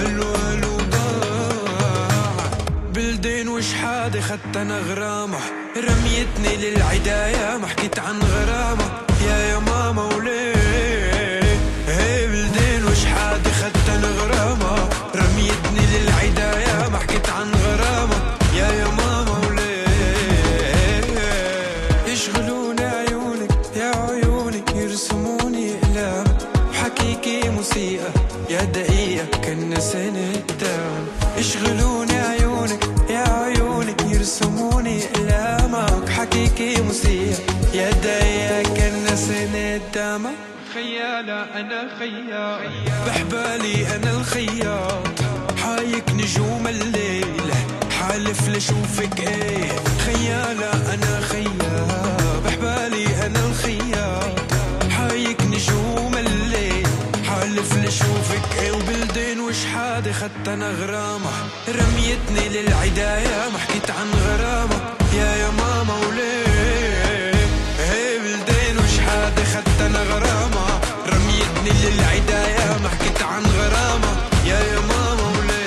الو الو ضاع. بلدين وشحادة خدت انا غرامة، رميتني للعداية ما حكيت عن غرامة. يا ماما وليه بلدين وشحادة خدت انا غرامة، رميتني للعداية ما حكيت عن غرامة. يا ماما وليه يشغلوني عيونك يا عيونك، يرسموني اقلام حكيكي موسيقى يا دقيقة كنا سنة قدام. يشغلوني عيونك يا عيونك، يرسموني اقلامك حكيكي موسيقى يا دقيقة كنا سنة قدام. خيالة انا خياط بحبالي انا الخياط، حايك نجوم الليل حالف لشوفك ايه. خيالة انا خياط بحبالي انا الخياط، حايك نجوم الليل حالف لشوفك ايه. وبلدين وشحادة خدت انا غرامة، رميتني للعداية ما حكيت عن غرامة. يا ماما وليه بلدين وشحادة خدت انا غرامة، رميتني للعداية ما حكيت عن غرامة. يا ماما وليه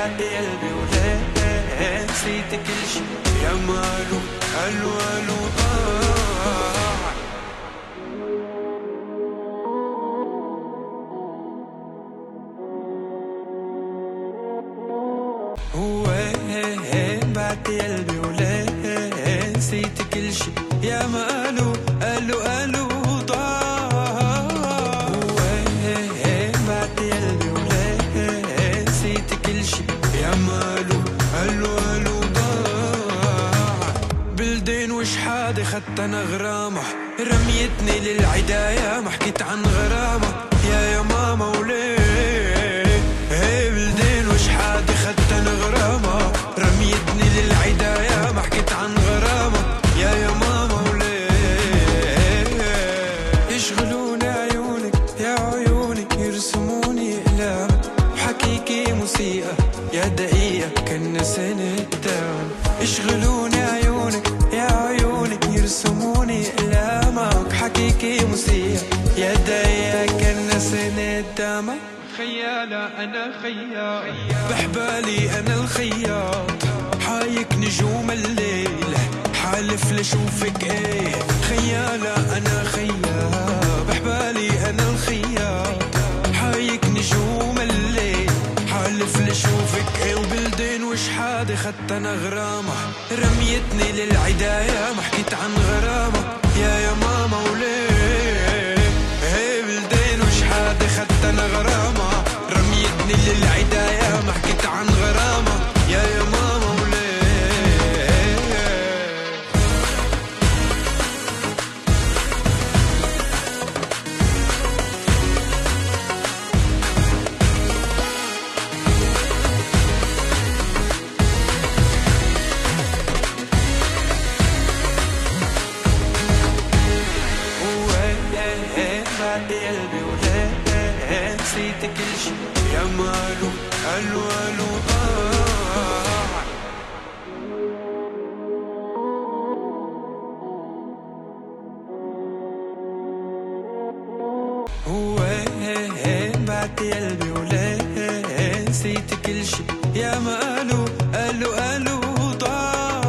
قلبي وليه نسيت كل شي. يا مالو الو الو ضاع. بعد قلبي وليه نسيت كل شي. يا مالو الو الو ضاع. بعد قلبي وليه نسيت كل شي. يا مالو الو الو ضاع. بلدين وشحادة خدت انا غرامة، رميتني للعداية ما حكيت عن غرامة. يا ماما وليه بلدين وشحادة خدت انا غرامة، رميتني للعداية ما حكيت عن غرامة. يا ماما وليه يشغلوني عيونك يا عيونك، يرسموني اقلام حكيكي موسيقى يا دقيقة كنا سنة قدام. يشغلوني عيونك يا عيونك، يرسموني اقلامك حكيكي موسيقى يا دقيقة كنا سنة قدام. خيالة انا خياط بحبالي انا الخياط، حايك نجوم الليل حالف لشوفك ايه. خيالة انا خياط بحبالي انا الخياط، حايك نجوم الليل حالف لشوفك ايه. وبلدين وشحادة خدت انا غرامة، رميتني للعداية ما حكيت عن غرامة. يا ماما وليه بلدين وشحادة خدت انا غرامة، رميتني للعداية ما حكيت عن غرامة. يا ماما وليه بعد قلبي وليه نسيت كل شي. يا مالو الو الو ضاع. بعد قلبي وليه نسيت كل شي. يا مالو الو الو ضاع.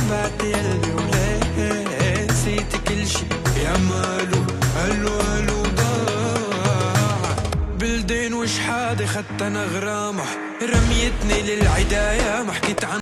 بعد قلبي وليه نسيت كل شي. يا مالو الو الو ضاع. بلدين وشحادة خدت انا غرامة، رميتني للعداية ما حكيت عن